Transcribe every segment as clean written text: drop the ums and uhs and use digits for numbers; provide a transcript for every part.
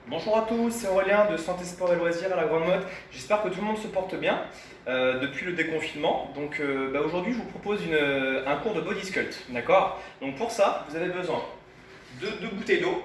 Bonjour à tous, c'est Aurélien de Santé Sport et Loisirs à la Grande Motte. J'espère que tout le monde se porte bien depuis le déconfinement. Donc aujourd'hui je vous propose un cours de body sculpt, d'accord? Donc pour ça, vous avez besoin de deux bouteilles d'eau,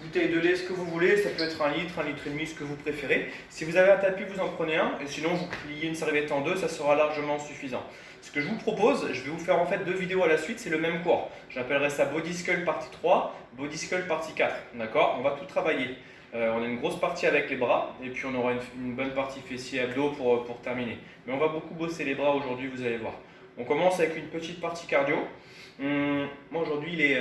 bouteille de lait, ce que vous voulez, ça peut être un litre et demi, ce que vous préférez. Si vous avez un tapis, vous en prenez un, et sinon vous pliez une serviette en deux, ça sera largement suffisant. Ce que je vous propose, je vais vous faire en fait deux vidéos à la suite, c'est le même cours. J'appellerai ça Body Sculpt partie 3, Body Sculpt partie 4, d'accord? On va tout travailler. On a une grosse partie avec les bras et puis on aura une bonne partie fessier abdos pour terminer. Mais on va beaucoup bosser les bras aujourd'hui, vous allez voir. On commence avec une petite partie cardio. Moi aujourd'hui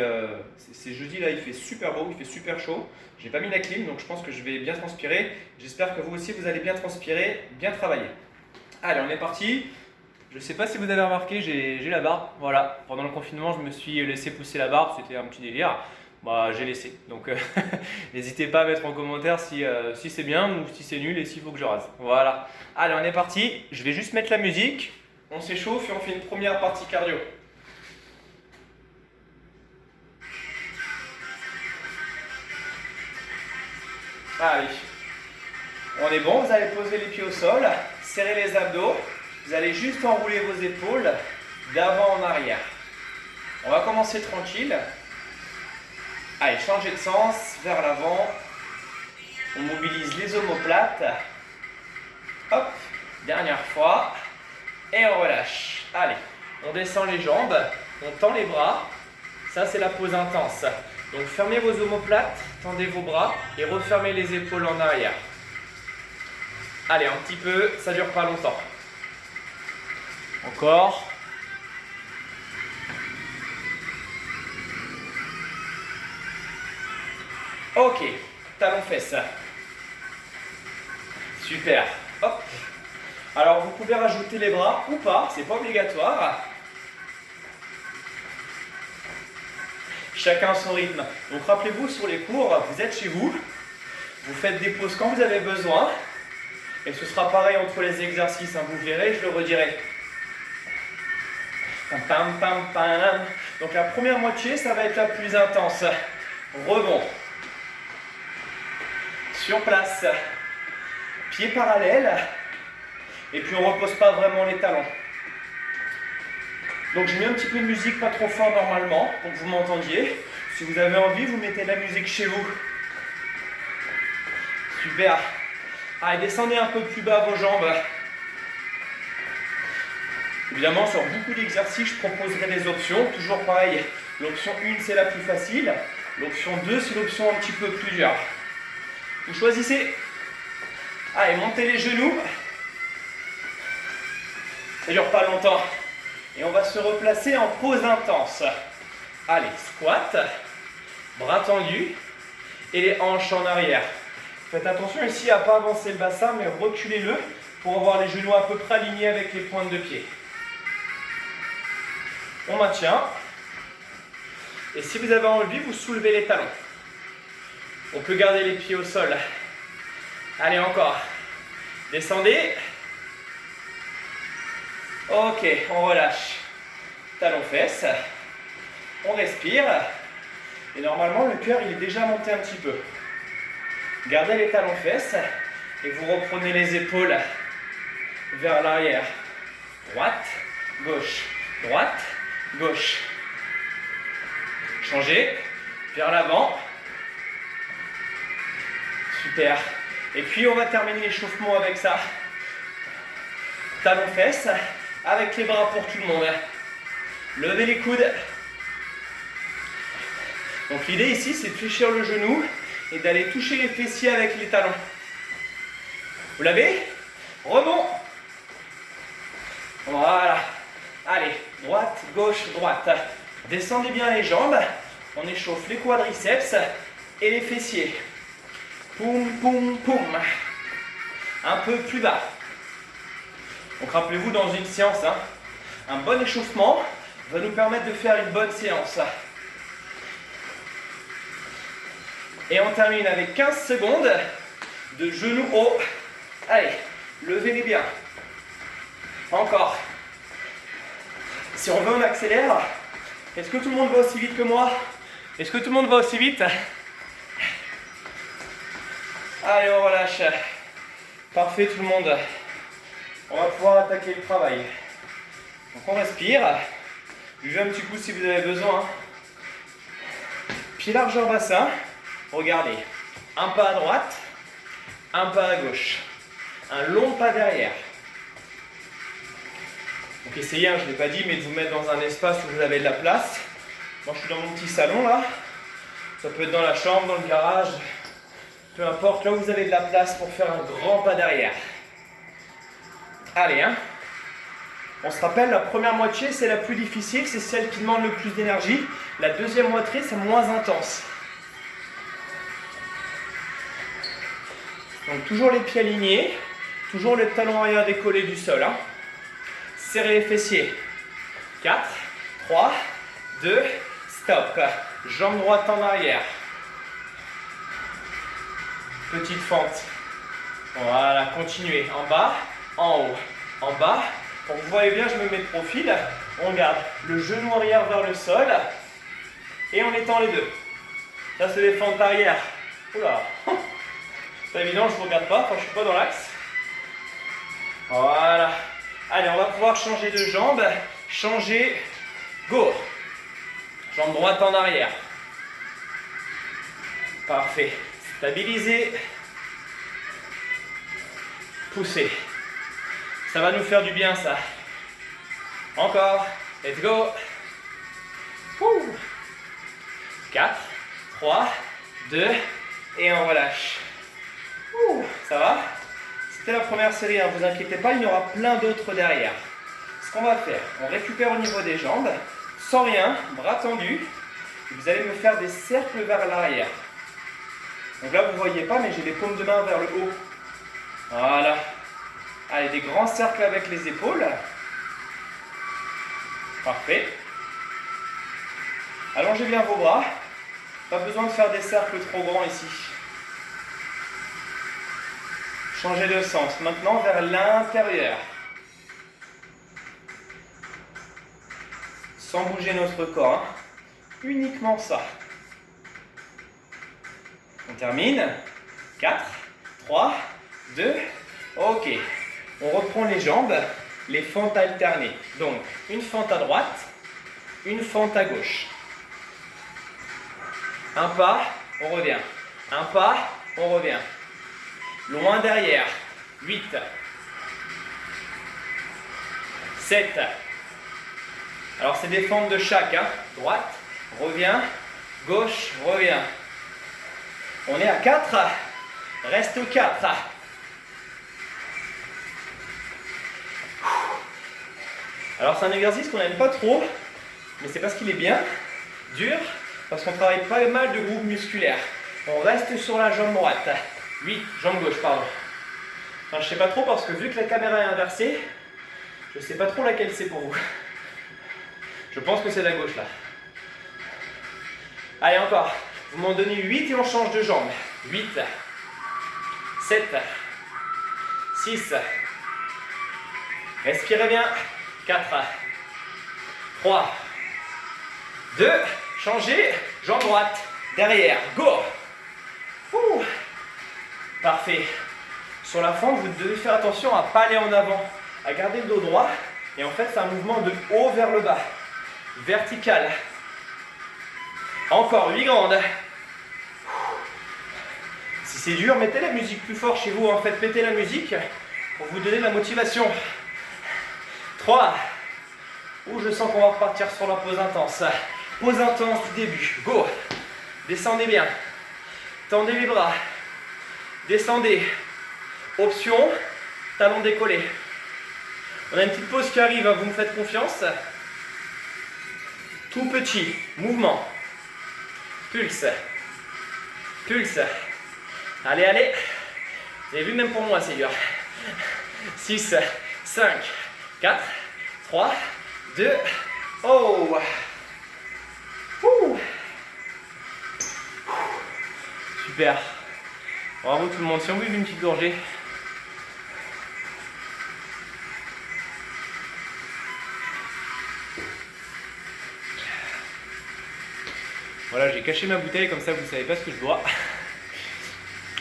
c'est jeudi là, il fait super beau, il fait super chaud. J'ai pas mis la clim donc je pense que je vais bien transpirer. J'espère que vous aussi vous allez bien transpirer, bien travailler. Allez, on est parti. Je sais pas si vous avez remarqué, j'ai la barbe. Voilà, pendant le confinement, je me suis laissé pousser la barbe, c'était un petit délire. Bah, j'ai laissé. Donc, n'hésitez pas à mettre en commentaire si c'est bien ou si c'est nul et s'il faut que je rase. Voilà. Allez, on est parti. Je vais juste mettre la musique. On s'échauffe et on fait une première partie cardio. Allez. On est bon, vous allez poser les pieds au sol, serrer les abdos. Vous allez juste enrouler vos épaules d'avant en arrière. On va commencer tranquille. Allez, changez de sens, vers l'avant. On mobilise les omoplates. Hop, dernière fois. Et on relâche. Allez, on descend les jambes, on tend les bras. Ça, c'est la pose intense. Donc, fermez vos omoplates, tendez vos bras et refermez les épaules en arrière. Allez, un petit peu, ça ne dure pas longtemps. Encore. Ok, talons fesses. Super. Hop. Alors vous pouvez rajouter les bras ou pas, c'est pas obligatoire. Chacun son rythme. Donc rappelez-vous sur les cours, vous êtes chez vous, vous faites des pauses quand vous avez besoin. Et ce sera pareil entre les exercices, hein, vous verrez, je le redirai. Pam, pam, pam. Donc la première moitié, ça va être la plus intense. Rebond. Sur place. Pieds parallèles. Et puis on ne repose pas vraiment les talons. Donc j'ai mis un petit peu de musique pas trop fort normalement, pour que vous m'entendiez. Si vous avez envie, vous mettez de la musique chez vous. Super. Allez, descendez un peu plus bas vos jambes. Évidemment, sur beaucoup d'exercices, je proposerai des options. Toujours pareil, l'option 1, c'est la plus facile. L'option 2, c'est l'option un petit peu plus dure. Vous choisissez. Allez, montez les genoux. Ça ne dure pas longtemps. Et on va se replacer en pose intense. Allez, squat, bras tendus et les hanches en arrière. Faites attention ici à ne pas avancer le bassin, mais reculez-le pour avoir les genoux à peu près alignés avec les pointes de pied. On maintient. Et si vous avez envie, vous soulevez les talons. On peut garder les pieds au sol. Allez, encore. Descendez. Ok, on relâche. Talons fesses. On respire. Et normalement, le cœur, il est déjà monté un petit peu. Gardez les talons fesses. Et vous reprenez les épaules vers l'arrière. Droite, gauche. Droite, gauche. Changez. Vers l'avant. Super. Et puis on va terminer l'échauffement avec ça. Talons fesses, avec les bras pour tout le monde. Levez les coudes. Donc l'idée ici, c'est de fléchir le genou et d'aller toucher les fessiers avec les talons. Vous l'avez? Rebond. Voilà. Allez, droite, gauche, droite. Descendez bien les jambes. On échauffe les quadriceps et les fessiers. Poum, poum, poum. Un peu plus bas. Donc rappelez-vous, dans une séance, un bon échauffement va nous permettre de faire une bonne séance. Et on termine avec 15 secondes de genoux hauts. Allez, levez-les bien. Encore. Si on veut, on accélère. Est-ce que tout le monde va aussi vite que moi? Est-ce que tout le monde va aussi vite? Allez, on relâche. Parfait tout le monde. On va pouvoir attaquer le travail. Donc on respire. Buvez un petit coup si vous avez besoin. Pied largeur bassin. Regardez. Un pas à droite, un pas à gauche. Un long pas derrière. Donc essayez, je ne l'ai pas dit, mais de vous mettre dans un espace où vous avez de la place. Moi je suis dans mon petit salon là. Ça peut être dans la chambre, dans le garage. Peu importe, là où vous avez de la place pour faire un grand pas derrière. Allez, hein. On se rappelle, la première moitié, c'est la plus difficile, c'est celle qui demande le plus d'énergie. La deuxième moitié, c'est moins intense. Donc toujours les pieds alignés, toujours les talons arrière décollés du sol. Hein. Serrez les fessiers. 4, 3, 2, stop. Jambe droite en arrière. Petite fente. Voilà, continuez. En bas, en haut, en bas. Pour que vous voyez bien, je me mets de profil. On garde le genou arrière vers le sol. Et on étend les deux. Ça, c'est les fentes arrière. Oula. C'est évident, je ne vous regarde pas quand je ne suis pas dans l'axe. Voilà. Allez, on va pouvoir changer de jambe. Changer. Go. Jambe droite en arrière. Parfait. Stabilisez. Poussez. Ça va nous faire du bien, ça. Encore. Let's go. 4, 3, 2, et on relâche. Ça va? C'était la première série, ne vous inquiétez pas, il y aura plein d'autres derrière. Ce qu'on va faire, on récupère au niveau des jambes, sans rien, bras tendus, et vous allez me faire des cercles vers l'arrière. Donc là, vous ne voyez pas, mais j'ai les paumes de main vers le haut. Voilà. Allez, des grands cercles avec les épaules. Parfait. Allongez bien vos bras. Pas besoin de faire des cercles trop grands ici. Changez de sens. Maintenant vers l'intérieur. Sans bouger notre corps. Hein. Uniquement ça. On termine. 4, 3, 2. Ok. On reprend les jambes. Les fentes alternées. Donc, une fente à droite, une fente à gauche. Un pas, on revient. Un pas, on revient. Loin derrière. 8. 7. Alors, c'est des fentes de chaque. Hein. Droite, revient. Gauche, revient. On est à 4. Reste au 4. Alors, c'est un exercice qu'on n'aime pas trop, mais c'est parce qu'il est bien, dur, parce qu'on travaille pas mal de groupes musculaires. On reste sur la jambe droite. 8, jambe gauche, pardon. Enfin, je sais pas trop parce que vu que la caméra est inversée, je sais pas trop laquelle c'est pour vous. Je pense que c'est la gauche là. Allez, encore. Vous m'en donnez 8 et on change de jambe. 8, 7, 6. Respirez bien. 4, 3, 2, changez, jambe droite, derrière, go. Parfait. Sur la fente, vous devez faire attention à ne pas aller en avant, à garder le dos droit. Et en fait, c'est un mouvement de haut vers le bas, vertical. Encore 8 grandes. Si c'est dur, mettez la musique plus fort chez vous. En fait, mettez la musique pour vous donner la motivation. 3. Je sens qu'on va repartir sur la pause intense. Pause intense du début. Go. Descendez bien. Tendez les bras. Descendez. Option, talon décollé. On a une petite pause qui arrive, vous me faites confiance. Tout petit. Mouvement. Pulse. Pulse. Allez, allez. Vous avez vu, même pour moi, c'est dur. 6, 5, 4, 3, 2, oh. Super. Bravo tout le monde. Si on buve une petite gorgée. Voilà, j'ai caché ma bouteille, comme ça vous ne savez pas ce que je bois.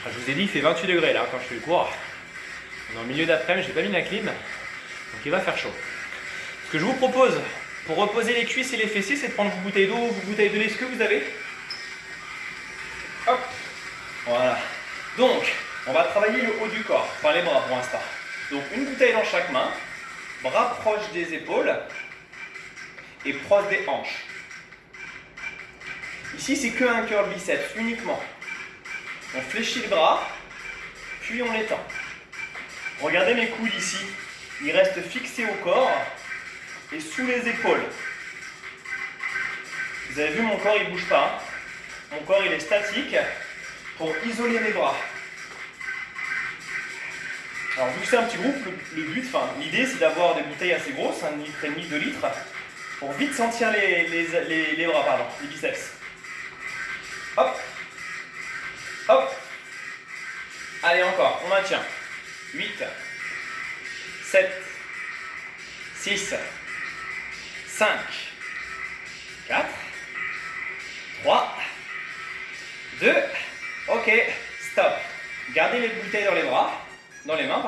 Je vous ai dit, il fait 28 degrés là quand je fais le cours. On est en milieu d'après-midi, j'ai pas mis la clim, donc il va faire chaud. Ce que je vous propose pour reposer les cuisses et les fessiers, c'est de prendre vos bouteilles d'eau, vos bouteilles de lait, ce que vous avez. Hop, voilà. Donc, on va travailler le haut du corps, enfin les bras pour l'instant. Donc une bouteille dans chaque main, bras proches des épaules et proches des hanches. Ici, c'est que un curl biceps uniquement. On fléchit le bras, puis on l'étend. Regardez mes coudes ici, ils restent fixés au corps et sous les épaules. Vous avez vu, mon corps il ne bouge pas. Hein. Mon corps il est statique pour isoler mes bras. Alors vu que c'est un petit groupe, le but, l'idée c'est d'avoir des bouteilles assez grosses, 1,5 litre, 2 litres, pour vite sentir les bras, pardon, les biceps. Hop, hop. Allez encore, on maintient. 8, 7, 6, 5, 4, 3, 2, ok, stop. Gardez les bouteilles dans les mains,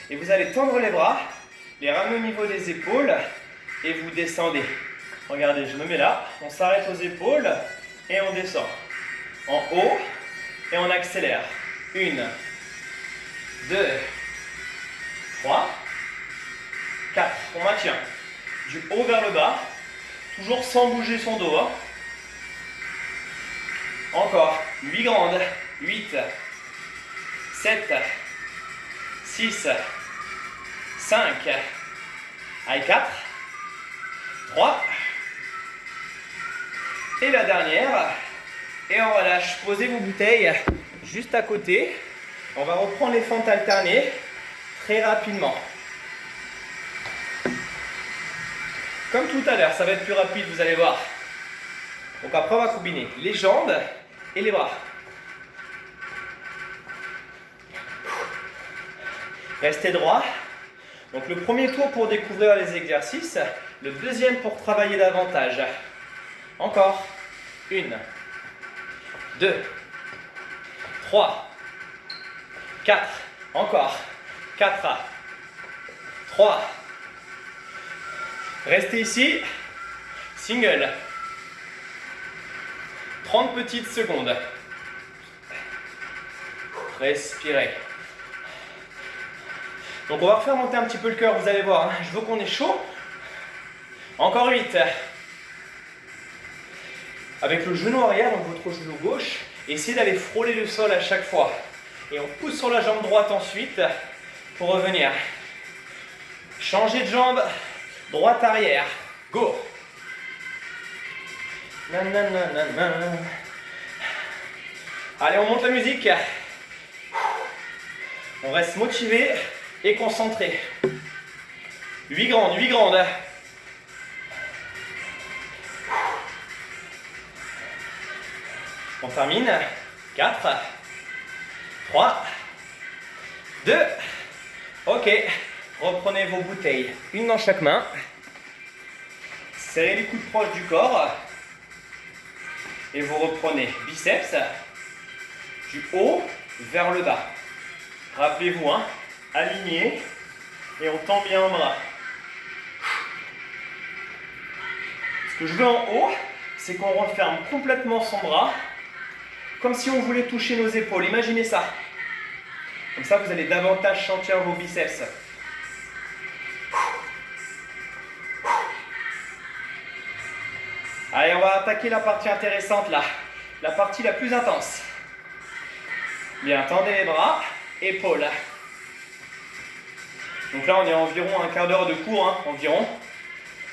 et vous allez tendre les bras, les ramener au niveau des épaules et vous descendez. Regardez, je me mets là, on s'arrête aux épaules et on descend. En haut et on accélère. 1, 2, 3, 4. On maintient. Du haut vers le bas, toujours sans bouger son dos. Hein. Encore. 8 grandes. 8, 7, 6, 5, allez 4, 3, et la dernière, et on relâche. Posez vos bouteilles juste à côté. On va reprendre les fentes alternées très rapidement. Comme tout à l'heure, ça va être plus rapide, vous allez voir. Donc après, on va combiner les jambes et les bras. Restez droit. Donc le premier tour pour découvrir les exercices, le deuxième pour travailler davantage. Encore. 1, 2, 3, 4, encore. 4, 3. Restez ici. Single. 30 petites secondes. Respirez. Donc on va refaire monter un petit peu le cœur, vous allez voir. Hein. Je veux qu'on ait chaud. Encore 8. Avec le genou arrière, donc votre genou gauche, essayez d'aller frôler le sol à chaque fois. Et on pousse sur la jambe droite ensuite pour revenir. Changez de jambe, droite arrière. Go. Nanana. Allez, on monte la musique. On reste motivé et concentré. 8 grandes, 8 grandes. On termine. 4, 3, 2, ok. Reprenez vos bouteilles, une dans chaque main. Serrez les coudes proches du corps. Et vous reprenez biceps du haut vers le bas. Rappelez-vous, hein, aligné et on tend bien en bras. Ce que je veux en haut, c'est qu'on referme complètement son bras, comme si on voulait toucher nos épaules. Imaginez ça. Comme ça, vous allez davantage sentir vos biceps. Allez, on va attaquer la partie intéressante là. La partie la plus intense. Bien, tendez les bras, épaules. Donc là, on est à environ un quart d'heure de cours, hein, environ.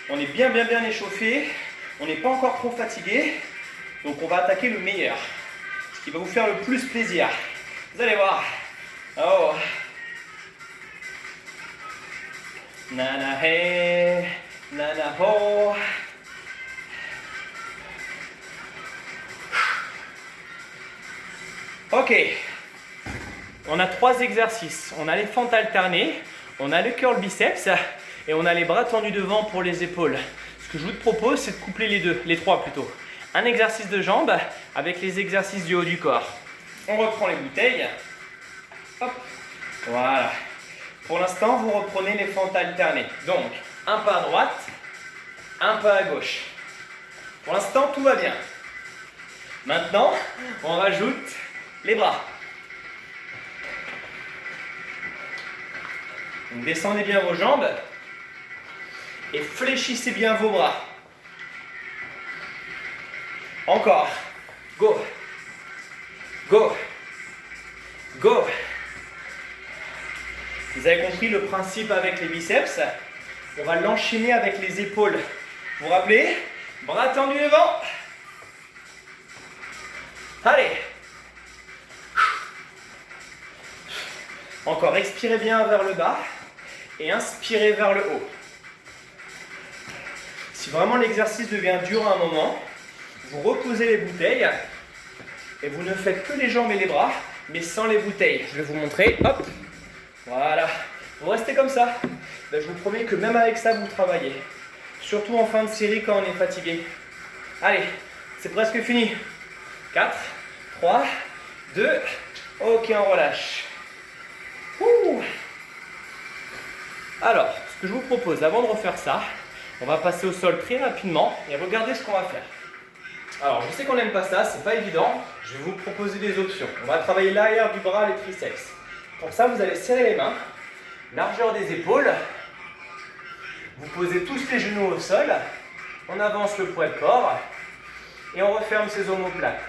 On est bien échauffé. On n'est pas encore trop fatigué. Donc on va attaquer le meilleur. Ce qui va vous faire le plus plaisir. Vous allez voir. Oh. Nana hey, nana ho. Ok. On a 3 exercices. On a les fentes alternées, on a le curl biceps et on a les bras tendus devant pour les épaules. Ce que je vous propose, c'est de coupler les 3 plutôt. Un exercice de jambes avec les exercices du haut du corps. On reprend les bouteilles. Hop. Voilà. Pour l'instant, vous reprenez les fentes alternées. Donc, un pas à droite, un pas à gauche. Pour l'instant, tout va bien. Maintenant, on rajoute les bras. Donc, descendez bien vos jambes et fléchissez bien vos bras. Encore. Go. Go. Go. Vous avez compris le principe avec les biceps. On va l'enchaîner avec les épaules. Vous vous rappelez? Bras tendus devant. Allez. Encore, expirez bien vers le bas et inspirez vers le haut. Si vraiment l'exercice devient dur à un moment, vous reposez les bouteilles et vous ne faites que les jambes et les bras, mais sans les bouteilles. Je vais vous montrer. Hop. Voilà. Vous restez comme ça. Ben, je vous promets que même avec ça, vous travaillez. Surtout en fin de série quand on est fatigué. Allez, c'est presque fini. 4, 3, 2, ok, on relâche. Ouh. Alors, ce que je vous propose, avant de refaire ça, on va passer au sol très rapidement et regardez ce qu'on va faire. Alors, je sais qu'on n'aime pas ça, c'est pas évident. Je vais vous proposer des options. On va travailler l'arrière du bras, les triceps. Pour ça, vous allez serrer les mains, largeur des épaules. Vous posez tous les genoux au sol. On avance le poids de corps et on referme ses omoplates.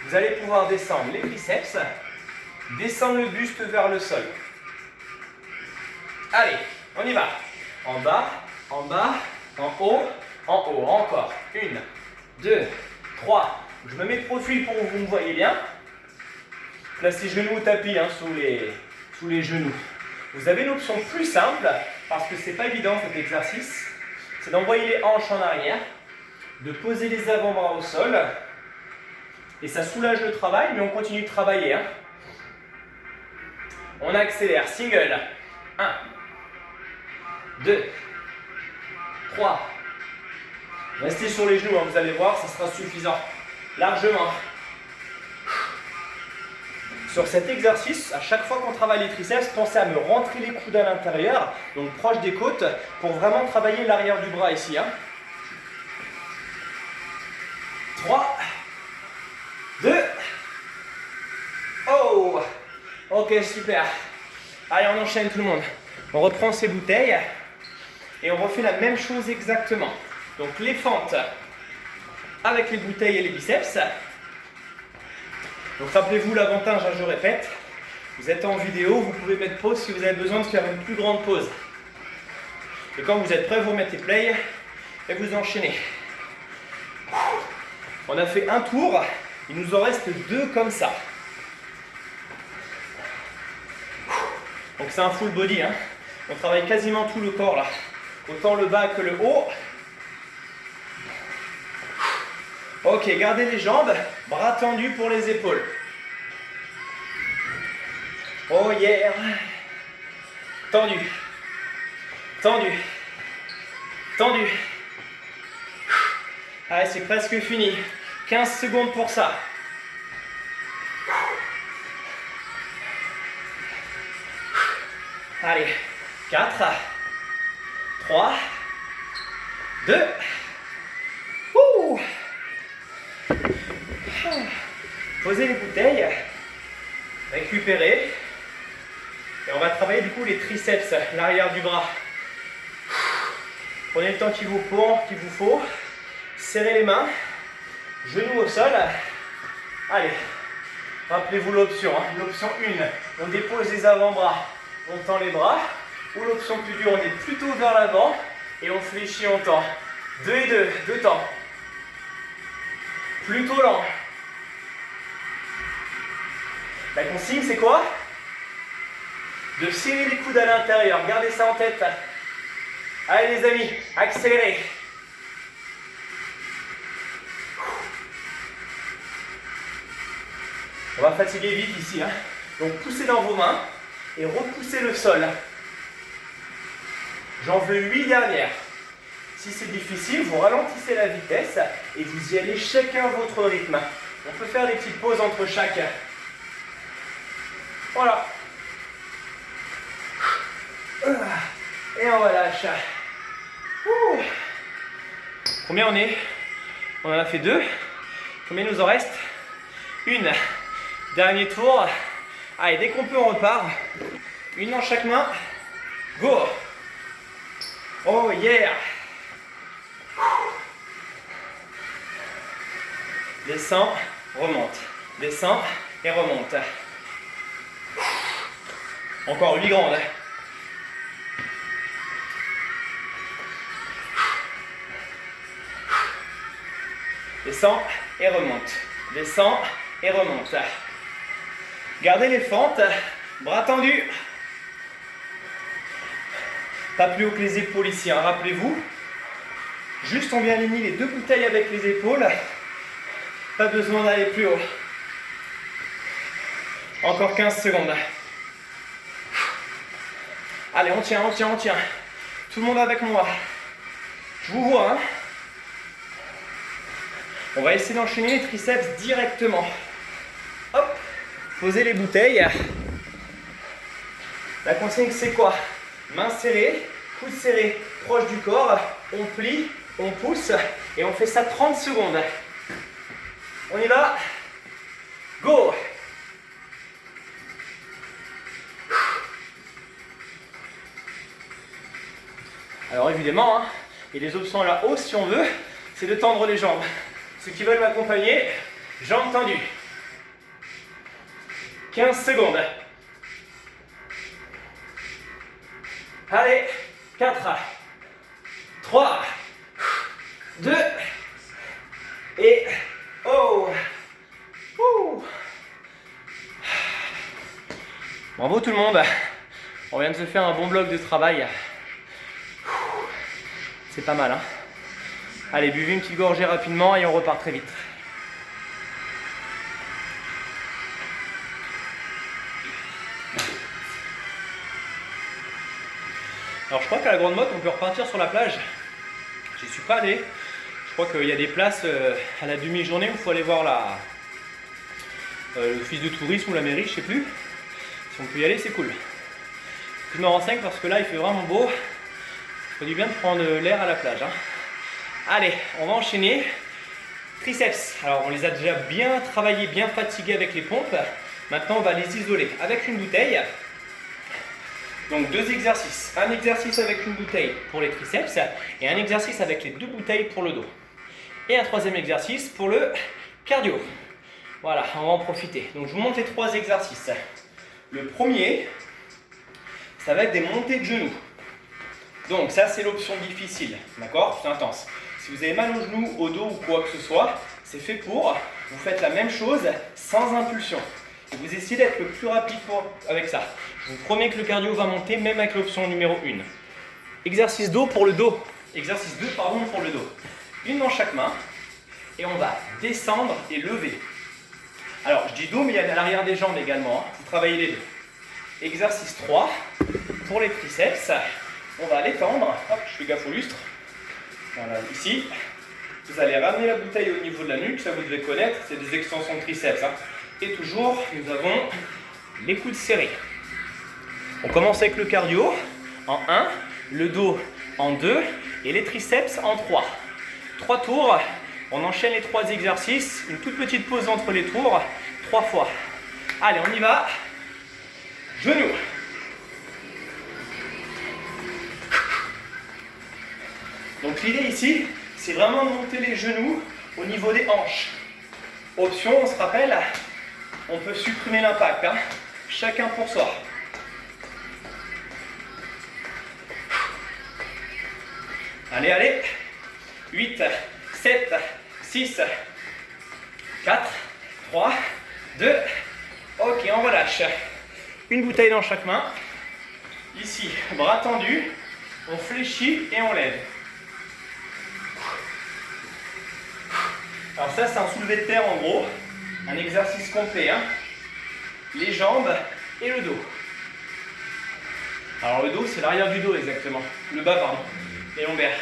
Vous allez pouvoir descendre les triceps, descendre le buste vers le sol. Allez, on y va. En bas, en bas, en haut, en haut. Encore. 1, 2, 3. Je me mets de profil pour que vous me voyez bien. Placez genoux au tapis, sous les genoux. Vous avez l'option plus simple, parce que c'est pas évident cet exercice, c'est d'envoyer les hanches en arrière, de poser les avant-bras au sol, et ça soulage le travail, mais on continue de travailler. On accélère, single. 1, 2, 3. Restez sur les genoux, vous allez voir, ça sera suffisant. Largement. Sur cet exercice, à chaque fois qu'on travaille les triceps, pensez à me rentrer les coudes à l'intérieur, donc proche des côtes, pour vraiment travailler l'arrière du bras ici. 3, 2, oh, ok, super. Allez, on enchaîne tout le monde. On reprend ces bouteilles et on refait la même chose exactement. Donc les fentes avec les bouteilles et les biceps. Donc rappelez-vous l'avantage, je répète, vous êtes en vidéo, vous pouvez mettre pause si vous avez besoin de faire une plus grande pause. Et quand vous êtes prêt, vous mettez play et vous enchaînez. On a fait un tour, il nous en reste 2 comme ça. Donc c'est un full body, on travaille quasiment tout le corps là, autant le bas que le haut. Ok, gardez les jambes, bras tendus pour les épaules. Oh yeah. Tendu. Tendu. Tendu. Allez, c'est presque fini. 15 secondes pour ça. Allez, 4, 3, 2. Ouh. Posez les bouteilles, récupérez, et on va travailler du coup les triceps, l'arrière du bras. Prenez le temps qu'il vous faut, serrez les mains, genoux au sol. Allez, rappelez-vous l'option, l'option 1, on dépose les avant-bras, on tend les bras, ou l'option plus dure, on est plutôt vers l'avant et on fléchit, on tend. 2 et 2, 2 temps. Plutôt lent. La consigne, c'est quoi? De serrer les coudes à l'intérieur. Gardez ça en tête. Allez les amis, accélérez. On va fatiguer vite ici. Donc poussez dans vos mains et repoussez le sol. J'en veux 8 dernières. Si c'est difficile, vous ralentissez la vitesse et vous y allez chacun à votre rythme. On peut faire des petites pauses entre chaque. Voilà. Et on relâche. Ouh. Combien on est? On en a fait 2. Combien il nous en reste? 1. Dernier tour. Allez, dès qu'on peut, on repart. 1 dans chaque main. Go! Oh yeah! Descends, remonte. Descends et remonte. Encore 8 grandes. Descends et remonte. Descends et remonte. Gardez les fentes. Bras tendus. Pas plus haut que les épaules ici, hein, rappelez-vous. Juste on vient aligner les 2 bouteilles avec les épaules. Pas besoin d'aller plus haut. Encore 15 secondes. Allez, on tient, on tient, on tient. Tout le monde avec moi. Je vous vois, hein. On va essayer d'enchaîner les triceps directement. Hop, posez les bouteilles. La consigne, c'est quoi? Main serrée, coude serré, proche du corps. On plie, on pousse et on fait ça 30 secondes. On y va. Go! Alors évidemment, hein, il y a des options à la hausse si on veut, c'est de tendre les jambes. Ceux qui veulent m'accompagner, jambes tendues. 15 secondes. Allez, 4, 3, 2, et oh! Ouh. Bravo tout le monde, on vient de se faire un bon bloc de travail. C'est pas mal, hein? Allez, buvez une petite gorgée rapidement et on repart très vite. Alors je crois qu'à la Grande Motte, on peut repartir sur la plage. J'y suis pas allé. Je crois qu'il y a des places à la demi-journée où il faut aller voir l'office de tourisme ou la mairie, je sais plus. Si on peut y aller, c'est cool. Je me renseigne parce que là, il fait vraiment beau. Il faut du bien de prendre l'air à la plage, hein. Allez, on va enchaîner. Triceps. Alors, on les a déjà bien travaillés, bien fatigués avec les pompes. Maintenant, on va les isoler avec une bouteille. Donc, 2 exercices. Un exercice avec une bouteille pour les triceps et un exercice avec les 2 bouteilles pour le dos. Et un 3e exercice pour le cardio. Voilà, on va en profiter. Donc, je vous montre les 3 exercices. Le premier, ça va être des montées de genoux. Donc, ça, c'est l'option difficile. D'accord? C'est intense. Si vous avez mal au genou, au dos ou quoi que ce soit, c'est fait pour. Vous faites la même chose sans impulsion. Et vous essayez d'être le plus rapide avec ça. Je vous promets que le cardio va monter même avec l'option numéro 1. Exercice dos pour le dos. Exercice 2, pardon, pour le dos. Une dans chaque main. Et on va descendre et lever. Alors, je dis dos, mais il y a à l'arrière des jambes également. Vous travaillez les deux. Exercice 3 pour les triceps. On va l'étendre. Hop, je fais gaffe au lustre. Voilà, ici. Vous allez ramener la bouteille au niveau de la nuque. Ça, vous devez connaître. C'est des extensions de triceps, hein. Et toujours, nous avons les coudes serrés. On commence avec le cardio en 1, le dos en 2 et les triceps en 3. 3 tours, on enchaîne les 3 exercices, une toute petite pause entre les tours, 3 fois. Allez, on y va. Genoux. Donc l'idée ici, c'est vraiment de monter les genoux au niveau des hanches. Option, on se rappelle, on peut supprimer l'impact, hein. Chacun pour soi. Allez, allez. 8, 7, 6, 4, 3, 2. Ok, on relâche. Une bouteille dans chaque main. Ici, bras tendus. On fléchit et on lève. Alors ça, c'est un soulevé de terre en gros. Un exercice complet, hein. Les jambes et le dos. Alors le dos, c'est l'arrière du dos exactement. Le bas, pardon. Les lombaires.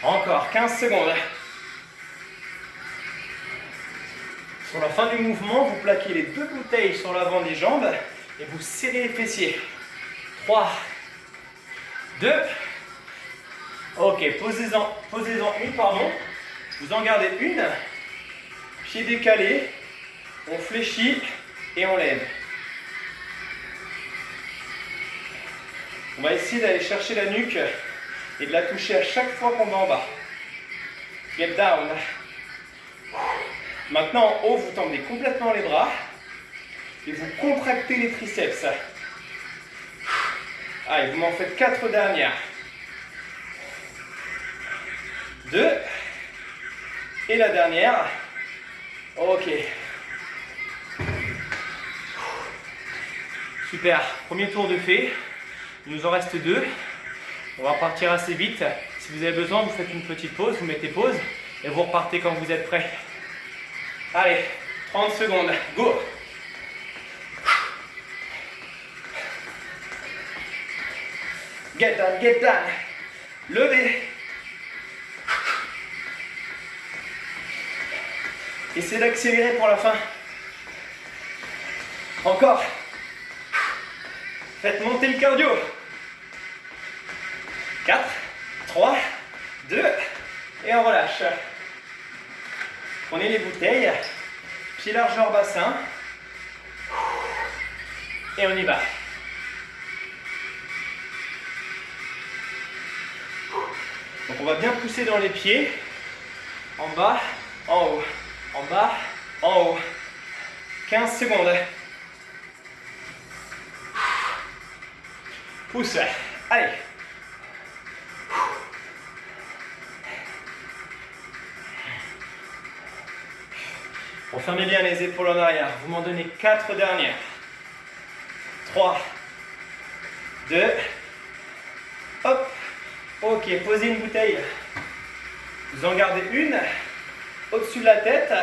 Encore 15 secondes. Pour la fin du mouvement, vous plaquez les 2 bouteilles sur l'avant des jambes et vous serrez les fessiers. 3, 2, ok, posez-en une, pardon. Vous en gardez une, pied décalé, on fléchit et on lève. On va essayer d'aller chercher la nuque et de la toucher à chaque fois qu'on va en bas. Get down. Maintenant, en haut, vous tendez complètement les bras et vous contractez les triceps. Allez, vous m'en faites 4 dernières. 2. Et la dernière. Ok. Super. Premier tour de fait. Il nous en reste 2. On va repartir assez vite. Si vous avez besoin, vous faites une petite pause, vous mettez pause et vous repartez quand vous êtes prêt. Allez, 30 secondes, go! Get down, get down. Levez. Essayez d'accélérer pour la fin. Encore. Faites monter le cardio. 4, 3, 2, et on relâche. Prenez les bouteilles, pied largeur bassin, et on y va. Donc on va bien pousser dans les pieds, en bas, en haut, en bas, en haut. 15 secondes. Pousse, allez. Refermez bien les épaules en arrière. Vous m'en donnez 4 dernières. 3, 2, hop. Ok, posez une bouteille. Vous en gardez une au-dessus de la tête.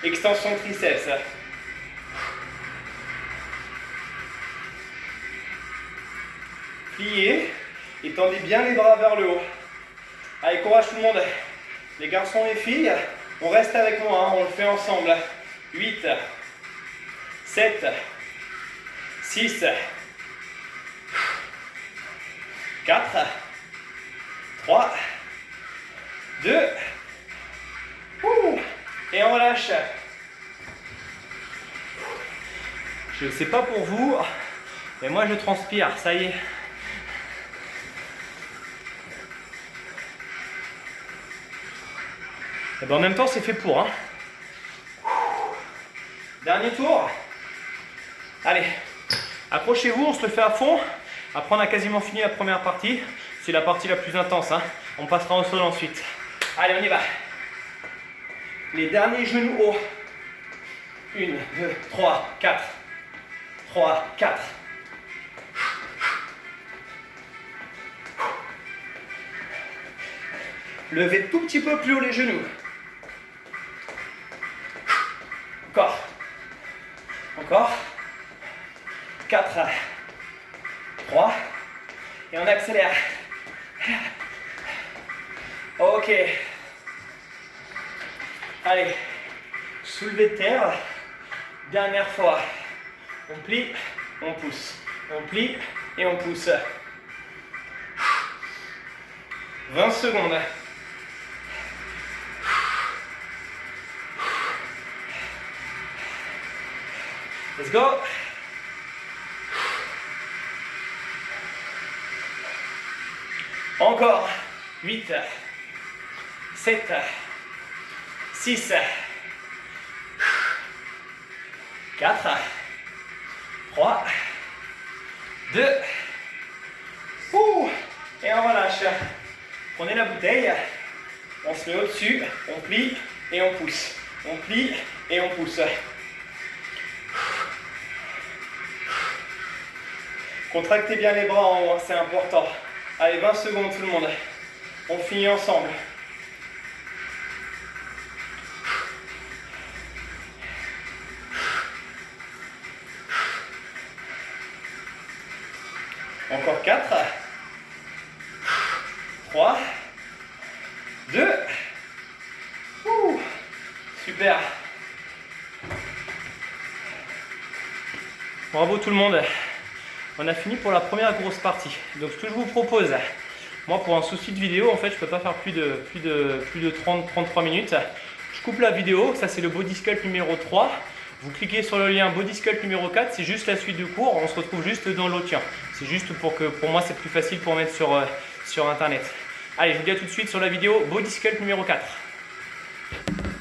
Extension triceps. Pliez et tendez bien les bras vers le haut. Allez, courage tout le monde. Les garçons, les filles. On reste avec moi, hein, on le fait ensemble. 8, 7, 6, 4, 3, 2, et on relâche. Je ne sais pas pour vous, mais moi je transpire, ça y est. Et ben en même temps, c'est fait pour. Hein. Dernier tour. Allez, accrochez-vous, on se le fait à fond. Après, on a quasiment fini la première partie. C'est la partie la plus intense. Hein. On passera au sol ensuite. Allez, on y va. Les derniers genoux hauts. 1, 2, 3, 4. 3, 4. Levez tout petit peu plus haut les genoux. Encore. Encore. 4. 3. Et on accélère. Ok. Allez. Soulevé de terre. Dernière fois. On plie, on pousse. On plie et on pousse. 20 secondes. Let's go. Encore. 8, 7, 6, 4, 3, 2, et on relâche. Prenez la bouteille, on se met au-dessus, on plie et on pousse. On plie et on pousse. Contractez bien les bras en haut, c'est important. Allez, 20 secondes tout le monde. On finit ensemble. Encore 4. 3. 2. Super. Bravo tout le monde. On a fini pour la première grosse partie. Donc ce que je vous propose, moi pour un souci de vidéo, en fait je ne peux pas faire plus de 30-33 minutes. Je coupe la vidéo, ça c'est le Body Sculpt numéro 3. Vous cliquez sur le lien Body Sculpt numéro 4, c'est juste la suite du cours, on se retrouve juste dans l'autre lien. C'est juste pour moi c'est plus facile pour mettre sur internet. Allez, je vous dis à tout de suite sur la vidéo Body Sculpt numéro 4.